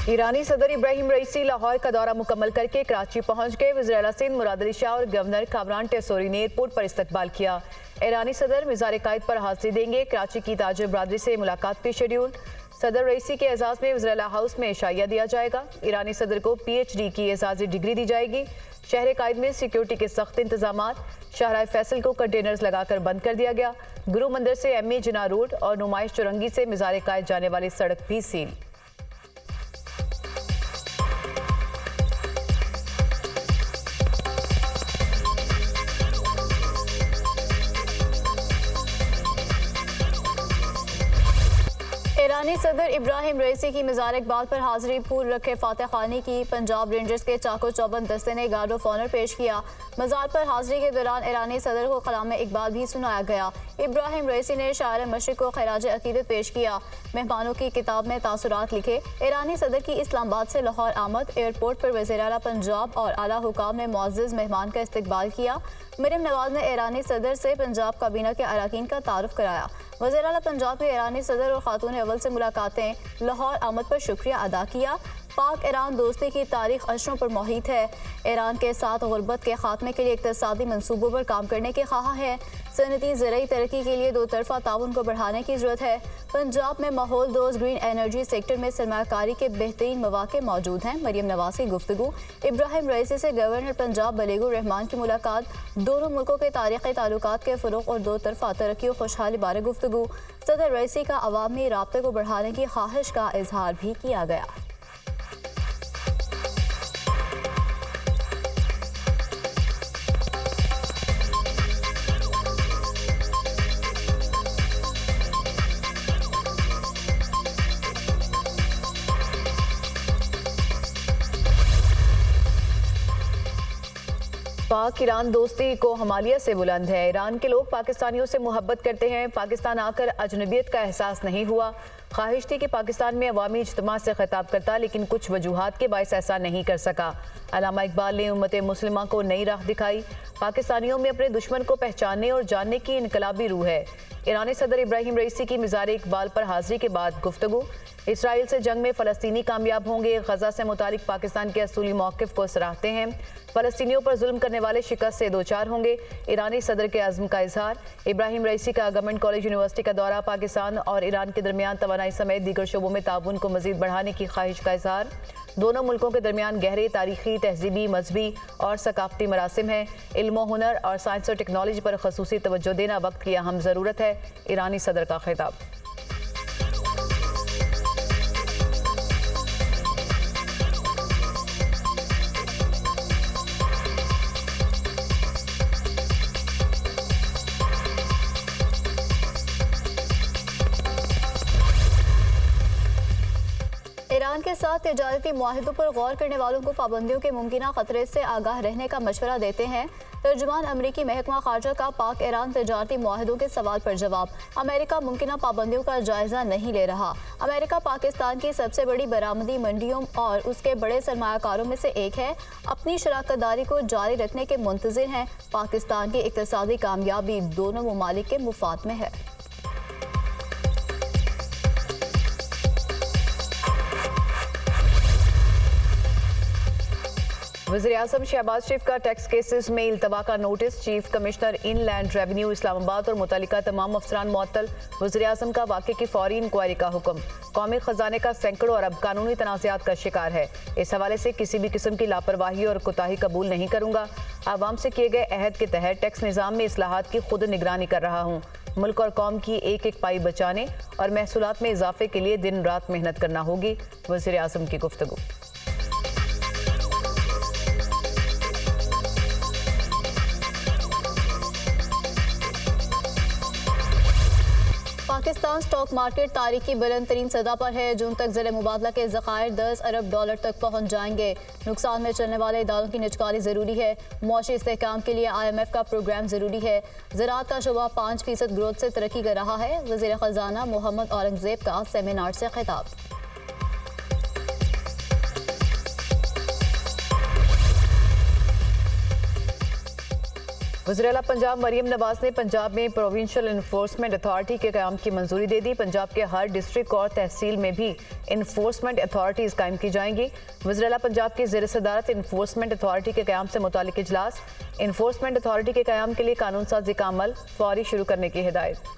ईरानी सदर इब्राहिम रईसी लाहौर का दौरा मुकम्मल करके कराची पहुंच गए। वज़ीर आला सिंध मुराद अली शाह और गवर्नर कामरान टेसोरी ने एयरपोर्ट पर इस्तकबाल किया। ईरानी सदर मिज़ार कायद पर हाजिरी देंगे। कराची की ताजिर बरादरी से मुलाकात भी शेड्यूल। सदर रईसी के एजाज में वज़ीर आला हाउस में इशाइया दिया जाएगा। ईरानी सदर को PhD की एजाजी डिग्री दी जाएगी। शहर कायद में सिक्योरिटी के सख्त इंतजाम। शाहराह फैसल को कंटेनर्स लगाकर बंद कर दिया गया। गुरु मंदिर से MA जिना रोड और नुमाइश चुरंगी से मिज़ार कायद जाने वाली सड़क भी सील। ईरानी सदर इब्राहिम रईसी की मज़ार इकबाल पर हाजिरी फूल रखे फातह खानी की। पंजाब रेंजर्स के चाको चौबंद दस्ते ने गार्ड ऑफ ऑनर पेश किया। मज़ार पर हाजिरी के दौरान ईरानी सदर को कलाम इकबाल भी सुनाया गया। इब्राहिम रईसी ने शायर मशरिक़ को खिराज अकीदत पेश किया। मेहमानों की किताब में तासुरात लिखे। ईरानी सदर की इस्लामाबाद से लाहौर आमद। एयरपोर्ट पर वज़ीर आला पंजाब और आला हुकाम ने मुअज़्ज़ज़ मेहमान का इस्तकबाल किया। मरियम नवाज ने ईरानी सदर से पंजाब काबीना के अरकान का तारुफ कराया। वज़ीर आला पंजाब ने ईरानी सदर और खातून अव्वल से मुलाकातें। लाहौर आमद पर शुक्रिया अदा किया। पाक ईरान दोस्ती की तारीख अशरों पर मोहित है। ईरान के साथ गुर्बत के खात्मे के लिए इक़्तिसादी मंसूबों पर काम करने के ख्वाह है। सनती ज़राई तरक्की के लिए दो तरफ़ा ताउन को बढ़ाने की ज़रूरत है। पंजाब में माहौल दोस्त ग्रीन एनर्जी सेक्टर में सरमाकारी के बेहतरीन मौक़े मौजूद हैं। मरियम नवाज की गुफ्तगू। इब्राहिम रईसी से गवर्नर पंजाब बलीगुर रहमान की मुलाकात। दोनों मुल्कों के तारीख़ी ताल्लुकात के फ़रोग़ और दो तरफ़ा तरक्की और खुशहाली बारे गुफ्तगू। सदर रईसी का अवामी राब्ते को बढ़ाने की ख्वाहिश का इजहार भी किया गया। पाक ईरान दोस्ती को हमालिया से बुलंद है। ईरान के लोग पाकिस्तानियों से मोहब्बत करते हैं। पाकिस्तान आकर अजनबियत का एहसास नहीं हुआ। ख्वाहिश थी कि पाकिस्तान में अवामी इज्तिमा से खिताब करता, लेकिन कुछ वजूहात के बायस ऐसा नहीं कर सका। अल्लामा इकबाल ने उम्मत मुस्लिमा को नई राह दिखाई। पाकिस्तानियों में अपने दुश्मन को पहचानने और जानने की इनकलाबी रूह है। ईरानी सदर इब्राहिम रईसी की मिज़ार इकबाल पर हाजिरी के बाद गुफ्तगू। इसराइल से जंग में फ़लस्तीनी कामयाब होंगे। गजा से मुतालिक पाकिस्तान के असूली मौक़िफ़ को सराहते हैं। फ़लस्तीनियों पर जुल्म करने वाले शिकस्त से दो चार होंगे। ईरानी सदर के अज़्म का इजहार। इब्राहिम रईसी का गवर्नमेंट कॉलेज यूनिवर्सिटी का दौरा। पाकिस्तान और ईरान के दरमियान तवानाई समेत दीगर शोबों में ताउन को मज़ीद बढ़ाने की ख्वाहिश का इजहार। दोनों मुल्कों के दरमियान गहरे तारीखी, तहजीबी, मजहबी और सकाफती मरासिम हैं। इल्म हुनर और साइंस और टेक्नोलॉजी पर खसूसी तवज्जो देना वक्त की अहम ज़रूरत है। ईरानी सदर का खिताब। ईरान के साथ तिजारती मुआहिदों पर गौर करने वालों को पाबंदियों के मुमकिना खतरे से आगाह रहने का मशवरा देते हैं। तर्जुमान अमरीकी महकमा खारजा का पाक ईरान तिजारती मुआहिदों के सवाल पर जवाब। अमेरिका मुमकिना पाबंदियों का जायजा नहीं ले रहा। अमेरिका पाकिस्तान की सबसे बड़ी बरामदी मंडियों और उसके बड़े सरमायाकारों में से एक है। अपनी शराकतदारी को जारी रखने के मुंतज़िर हैं। पाकिस्तान की इक़्तिसादी कामयाबी दोनों ममालिक के मुफाद में है। वज़ीर-ए-आज़म शहबाज शरीफ का टैक्स केसेस में इल्तवा का notice. Chief commissioner inland revenue Islamabad और मुतल्लिका तमाम अफसरान मुअत्तल। वज़ीर-ए-आज़म का वाक़े की फौरी इंक्वायरी का हुक्म। कौमी ख़जाने का सैकड़ों अरब कानूनी तनाज़ात का शिकार है। इस हवाले से किसी भी किस्म की लापरवाही और कोताही कबूल नहीं करूँगा। आवाम से किए गए अहद के तहत टैक्स निज़ाम में इस्लाहात की खुद निगरानी कर रहा हूँ। मुल्क और कौम की एक एक पाई बचाने और महसूलात में इजाफे के लिए दिन रात मेहनत करना होगी। वज़ीर-ए-आज़म की गुफ्तगू। पाकिस्तान स्टॉक मार्केट तारीख की बुलंद तरीन सतह पर है। जून तक ज़र मुबादला के ज़खायर 10 अरब डॉलर तक पहुँच जाएंगे। नुकसान में चलने वाले इदारों की निचकारी ज़रूरी है। मुआशी इस्तेहकाम के लिए IMF का प्रोग्राम ज़रूरी है। ज़राअत का शोबा 5% ग्रोथ से तरक्की कर रहा है। वज़ीर ख़जाना मोहम्मद औरंगज़ेब का सेमिनार से खिताब। वज़ीर-ए-आला पंजाब मरियम नवाज ने पंजाब में प्रोविंशियल इन्फोर्समेंट अथॉरिटी के क़याम की मंजूरी दे दी। पंजाब के हर डिस्ट्रिक्ट और तहसील में भी इन्फोर्समेंट अथॉरिटीज़ कायम की जाएंगी। वज़ीर-ए-आला पंजाब की ज़ेर सदारत इन्फोर्समेंट अथॉरिटी के क़याम से मुतालिक इजलास। इन्फोर्समेंट अथॉरिटी के क़याम के लिए कानून साजी का अमल फौरी शुरू करने की हिदायत।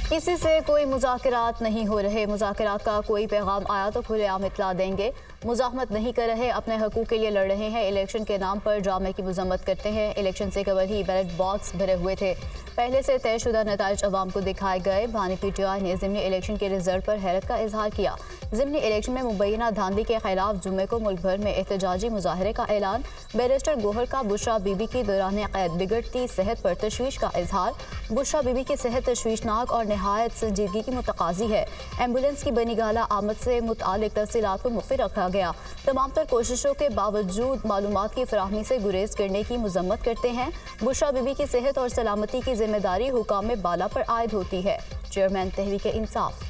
किसी से कोई मुज़ाकरात नहीं हो रहे, मुज़ाकरात का कोई पैगाम आया तो खुलेआम इतला देंगे। मुज़ाहमत नहीं कर रहे, अपने हकूक़ के लिए लड़ रहे हैं। इलेक्शन के नाम पर ड्रामे की मजम्मत करते हैं। इलेक्शन से कबल ही बैलेट बॉक्स भरे हुए थे, पहले से तयशुदा नताइज अवाम को दिखाए गए। बानी PTI ने ज़िमनी इलेक्शन के रिजल्ट पर हैरत का इजहार किया। ज़िमनी इलेक्शन में मुबैना धांधली के खिलाफ जुम्मे को मुल्क भर में एहतजाजी मुजाहरे का ऐलान। बैरिस्टर गोहर का बुशरा बीबी की दौरान कैद बिगड़ती सेहत पर तशवीश का इजहार। बुशरा बीबी की सेहत तशवीशनाक और नहायत संजीदगी की मुतकाजी है। एम्बुलेंस की बनीगाला आमद से मुतालिक तफसीलात को मुख्फी रखा गया। तमाम तर कोशिशों के बावजूद मालूमात की फराहमी से गुरेज करने की मजम्मत करते हैं। बुशरा बीबी की सेहत और सलामती की जिम्मेदारी हुकाम बाला पर आयद होती है। चेयरमैन तहरीक इंसाफ।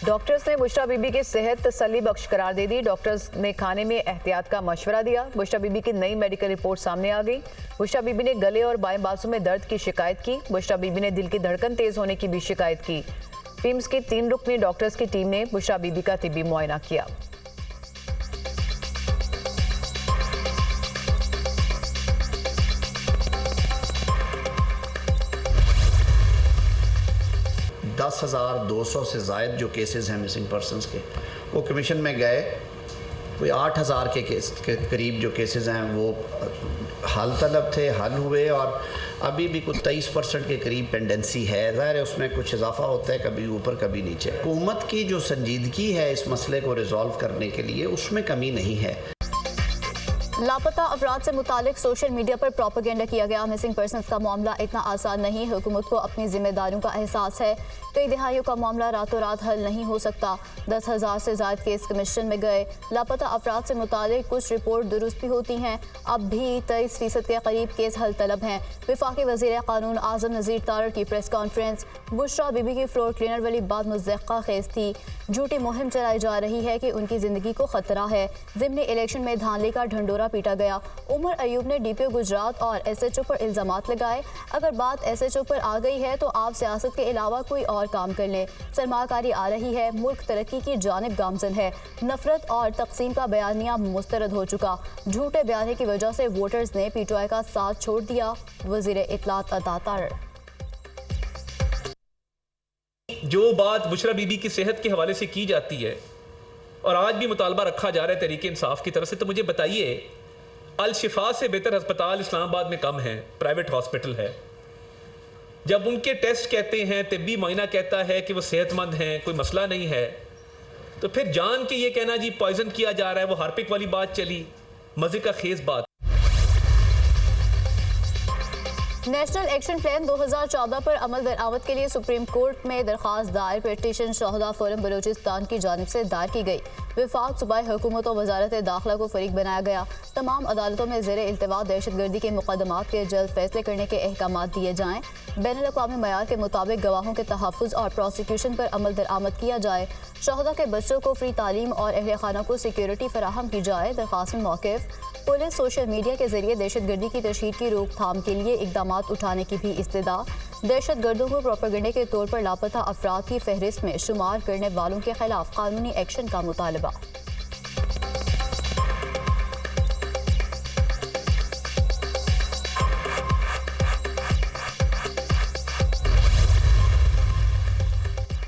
डॉक्टर्स ने बुशरा बीबी की सेहत तसल्ली बख्श करार दे दी। डॉक्टर्स ने खाने में एहतियात का मशवरा दिया। बुशरा बीबी की नई मेडिकल रिपोर्ट सामने आ गई। बुशरा बीबी ने गले और बाएं बाजू में दर्द की शिकायत की। बुशरा बीबी ने दिल की धड़कन तेज होने की भी शिकायत की। पिम्स की 3 रुकनी डॉक्टर्स की टीम ने बुशरा बीबी का तिब्बी मुआयना किया। दस 10,200 से ज़ायद जो केसेस हैं मिसिंग पर्सनस के, वो कमीशन में गए। कोई 8,000 के केस के करीब जो केसेस हैं वो हल तलब थे, हल हुए, और अभी भी कुछ 23% के करीब पेंडेंसी है। ज़ाहिर है उसमें कुछ इजाफा होता है, कभी ऊपर कभी नीचे। हुकूमत की जो संजीदगी है इस मसले को रिजॉल्व करने के लिए, उसमें कमी नहीं है। लापता अफराद से मुतालिक सोशल मीडिया पर प्रोपेगेंडा किया गया। मिसिंग पर्सनस का मामला इतना आसान नहीं। हुकूमत को अपनी जिम्मेदारियों का एहसास है। कई दिहाइयों का मामला रातों रात हल नहीं हो सकता। 10,000 से ज़्यादा केस कमीशन में गए। लापता अफराद से मुतालिक कुछ रिपोर्ट दुरुस्त भी होती हैं। अब भी 23% के करीब केस हल तलब हैं। वफाकी वज़ीर क़ानून आज़म नज़ीर तारड़ की प्रेस कॉन्फ्रेंस। बुशरा बीबी की फ्लोर क्लीनर वाली बात मुज़्ज़क़ा खेज़ थी। झूठी मुहिम चलाई जा रही है कि उनकी ज़िंदगी को ख़तरा है। ज़िमनी इलेक्शन में धांधली का ढंडोरा पीटा गया। उमर अयूब ने DPO गुजरात और SHO पर इल्ज़ामात लगाए। अगर बात SHO पर आ गई है तो आप सियासत के अलावा कोई और काम कर लें। सरमाकारी आ रही है, मुल्क तरक्की की जानिब गामजन है। नफरत और तकसीम का बयानिया मुस्तरद हो चुका। झूठे बयानी की वजह से वोटर्स ने PTI का साथ छोड़ दिया। वज़ीर इत्तलात अता तारड़। जो बात बुशरा बीबी की सेहत के हवाले से की जाती है और आज भी मुतालबा रखा जा रहा है तहरीक इंसाफ की तरफ से, तो मुझे बताइए, अल शिफा से बेहतर अस्पताल इस्लामाबाद में कम है, प्राइवेट हॉस्पिटल है। जब उनके टेस्ट कहते हैं, तिब्बी मुआयना कहता है कि वो सेहतमंद हैं, कोई मसला नहीं है, तो फिर जान के ये कहना जी पॉइजन किया जा रहा है, वो हार्पिक वाली बात चली, मजे का खेज बात। नेशनल एक्शन प्लान 2014 पर अमल दरामद के लिए सुप्रीम कोर्ट में दरख्वास्त दायर। पिटीशन शोहदा फोरम बलूचिस्तान की जानिब से दायर की गई। वफाक सूबाई हुकूमत और वजारत दाखिला को फरीक बनाया गया। तमाम अदालतों में ज़ेर इल्तवा दहशत गर्दी के मुकदमात के जल्द फैसले करने के अहकाम दिए जाएँ। बैनुल अक़वामी मयार के मुताबिक गवाहों के तहफ़्फ़ुज़ और प्रोसिक्यूशन पर अमल दरामद किया जाए। शोहदा के बच्चों को फ्री तालीम और अहल खाना को सिक्योरिटी फराहम की जाए। दरख्वास्त में मौक़िफ़ पुलिस सोशल मीडिया के जरिए दहशत गर्दी की तशहीर की रोकथाम के लिए इक़दाम उठाने की भी इस्तदा। दहशत गर्दों को प्रोपेगेंडे के तौर पर लापता अफराद की फहरिस्त में शुमार करने वालों के खिलाफ कानूनी एक्शन का मुतालबा।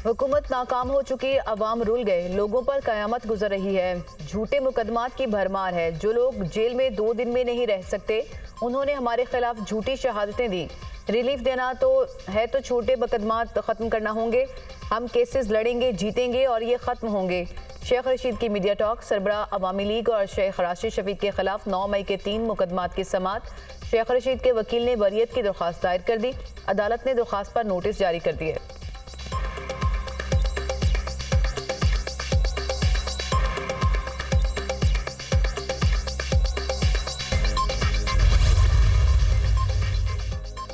हुकूमत नाकाम हो चुकी, अवाम रुल गए, लोगों पर कयामत गुजर रही है। झूठे मुकदमात की भरमार है। जो लोग जेल में 2 दिन में नहीं रह सकते, उन्होंने हमारे खिलाफ झूठी शहादतें दी। रिलीफ देना तो है, तो छोटे मुकदमात ख़त्म करना होंगे। हम केसेस लड़ेंगे, जीतेंगे और ये ख़त्म होंगे। शेख रशीद की मीडिया टॉक। सरबरा अवामी लीग और शेख राशिद शफीक के खिलाफ 9 मई के 3 मुकदमात की समात। शेख रशीद के वकील ने बरियत की दरख्वास्त दायर कर दी। अदालत ने दरख्वास्त पर नोटिस जारी कर दिए।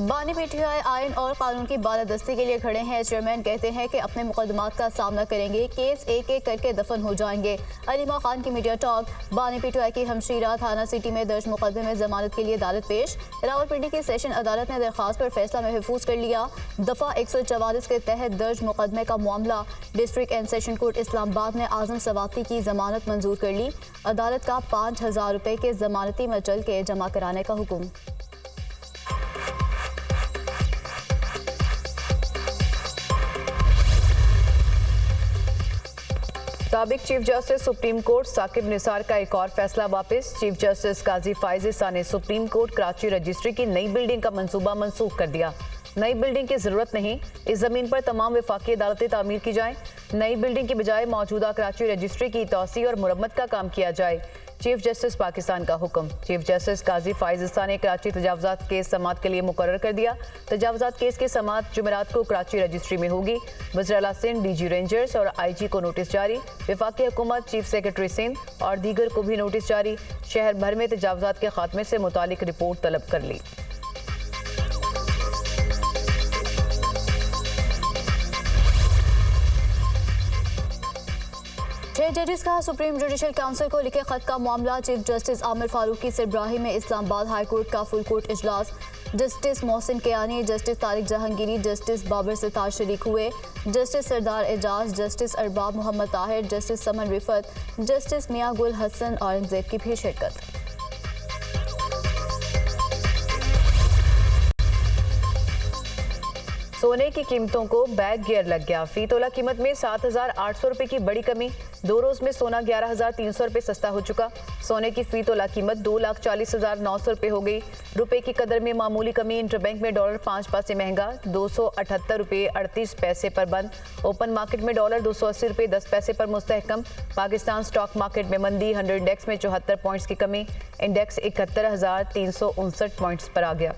बानी पीटीआई आइन और कानून की बालादस्ती के लिए खड़े हैं। चेयरमैन कहते हैं कि अपने मुकदमात का सामना करेंगे, केस एक एक करके दफन हो जाएंगे। अलीमा खान की मीडिया टॉक। बानी पीटीआई की हमशीरा थाना सिटी में दर्ज मुकदमे में जमानत के लिए अदालत पेश। रावलपिंडी की सेशन अदालत ने दरख्वास्त पर फैसला महफूज कर लिया। दफा 144 के तहत दर्ज मुकदमे का मामला district and session court Islamabad ने आजम सवाती की जमानत मंजूर कर ली। अदालत का 5000 रुपए के जमानती मचल के जमा कराने का हुक्म। साबिक chief justice supreme court Saqib Nisar का एक और फैसला वापस। चीफ जस्टिस काजी फाइज ईसा ने सुप्रीम कोर्ट कराची रजिस्ट्री की नई बिल्डिंग का मंसूबा मनसूख कर दिया। नई बिल्डिंग की जरूरत नहीं, इस जमीन पर तमाम वफाकी अदालतें तामीर की जाएं। नई बिल्डिंग की बजाय मौजूदा कराची रजिस्ट्री की तोसी और मुरम्मत का काम किया जाए। चीफ जस्टिस पाकिस्तान का हुक्म। चीफ जस्टिस काजी फाइज ईसा ने कराची तजावजात केस समात के लिए मुकर्रर कर दिया। तजावजात केस की समात जुमेरात को कराची रजिस्ट्री में होगी। वज़ीर-ए-आला सिंध, डीजी रेंजर्स और आईजी को नोटिस जारी। वफाकी हुकूमत, चीफ सेक्रेटरी सिंध और दीगर को भी नोटिस जारी। शहर भर में तजावजात के खात्मे से मुतालिक रिपोर्ट तलब कर ली। छह जजेस का सुप्रीम जुडिशल काउंसिल को लिखे खत का मामला। चीफ जस्टिस आमिर फारूक की सरबराही में इस्लामाबाद हाई कोर्ट का फुल कोर्ट इजलास। Justice Mohsin Kiyani, justice Tariq Jahangiri, justice Babar Sattar शरीक हुए। Justice Sardar Ejaz, justice Arbab Mohammad Tahir, justice Saman Rifat, justice Mian Gul Hassan Aurangzeb की भी शिरकत। सोने की कीमतों को बैक गियर लग गया। फी तोला कीमत में 7,800 रुपए की बड़ी कमी। 2 रोज में सोना 11,300 रुपए सस्ता हो चुका। सोने की फी तोला कीमत 2,40,900 रुपए हो गई। रुपए की कदर में मामूली कमी। इंटरबैंक में डॉलर 5 पैसे महंगा, 278 रुपए 38 पैसे पर बंद। ओपन मार्केट में डॉलर 280 रुपए 10 पैसे पर मुस्तहकम। पाकिस्तान स्टॉक मार्केट में मंदी। 100 इंडेक्स में 74 पॉइंट्स की कमी। इंडेक्स 71,359 पॉइंट्स पर आ गया।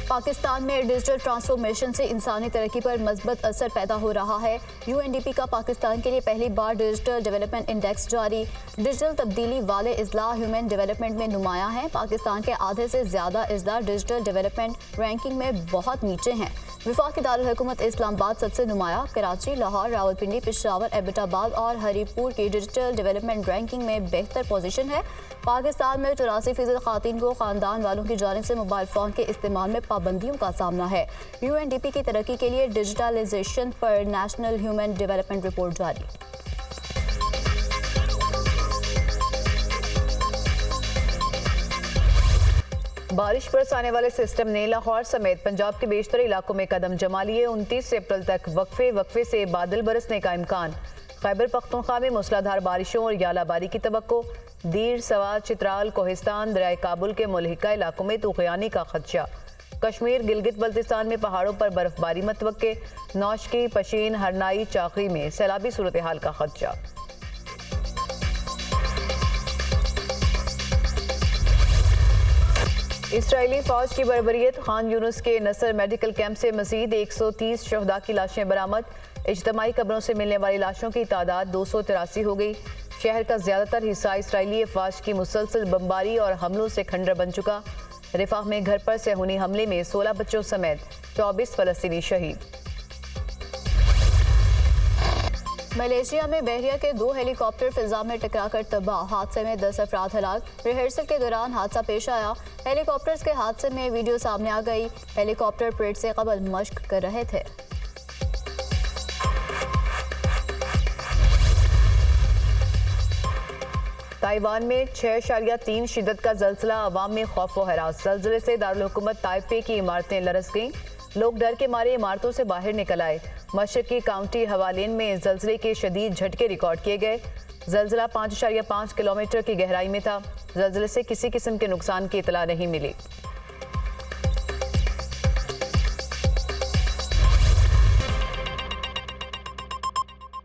पाकिस्तान में डिजिटल ट्रांसफॉर्मेशन से इंसानी तरक्की पर मस्बत असर पैदा हो रहा है। यूएनडीपी का पाकिस्तान के लिए पहली बार डिजिटल डेवलपमेंट इंडेक्स जारी। डिजिटल तब्दीली वाले अजला ह्यूमन डेवलपमेंट में नुमाया हैं। पाकिस्तान के आधे से ज़्यादा अजला डिजिटल डेवलपमेंट रैंकिंग में बहुत नीचे हैं। वफाकी दारुल हुकूमत इस्लामाबाद सबसे नुमाया। कराची, लाहौर, रावलपिंडी, पेशावर, एबटाबाद और हरीपुर की डिजिटल डेवलपमेंट रैंकिंग में बेहतर पोजीशन है। पाकिस्तान में 84% खातून को खानदान वालों की जानिब से मोबाइल फ़ोन के इस्तेमाल में पाबंदियों का सामना है। यूएनडीपी की तरक्की के लिए डिजिटलाइजेशन पर नेशनल ह्यूमन डेवलपमेंट रिपोर्ट जारी। बारिश बरसाने वाले सिस्टम ने लाहौर समेत पंजाब के बेशतर इलाकों में कदम जमा लिए। 29 अप्रैल तक वक्फे से बादल बरसने का इम्कान। खैबर पख्तूनख्वा में मूसलाधार बारिशों और यालाबारी की तवक्को। दीर, सवात, चित्राल, कोहिस्तान, दरियाए काबुल के मुल्हिका इलाकों में तूफ़ानी का खदशा। कश्मीर, गिलगित बल्तिस्तान में पहाड़ों पर बर्फबारी मतवक्के। नौशकी, पशीन, हरनाई, चाकरी में सैलाबी सूरत हाल का खदशा। इसराइली फौज की बर्बरियत। खान यूनुस के नसर मेडिकल कैंप से मजीद 130 शहदा की लाशें बरामद। इज्तमाई कब्रों से मिलने वाली लाशों की तादाद 283 हो गई। शहर का ज्यादातर हिस्सा इसराइली अफवाज की मुसलसल बमबारी और हमलों से खंडर बन चुका। रिफाह में घर पर सेहूनी हमले में 16 बच्चों समेत 24 फलस्तीनी शहीद। मलेशिया में बहरिया के 2 हेलीकॉप्टर फिजा में टकराकर तबाह। हादसे में 10 अफराद हलाक। रिहर्सल के दौरान हादसा पेश आया। हेलीकॉप्टर्स के हादसे में वीडियो सामने आ गई। हेलीकॉप्टर परेड से कबल मश्क कर रहे थे। ताइवान में 6.3 शिद्दत का जलजिला। अवाम में खौफ व हरास। जलजिले से दारुल हुकूमत ताइपे की इमारतें लरस गईं। लोग डर के मारे इमारतों से बाहर निकल आए। मशरकी काउंटी हवालेन में जलजिले के शदीद झटके रिकॉर्ड किए गए। जलजिला 5.5 किलोमीटर की गहराई में था। जलजिले से किसी किस्म के नुकसान की इतला नहीं मिली।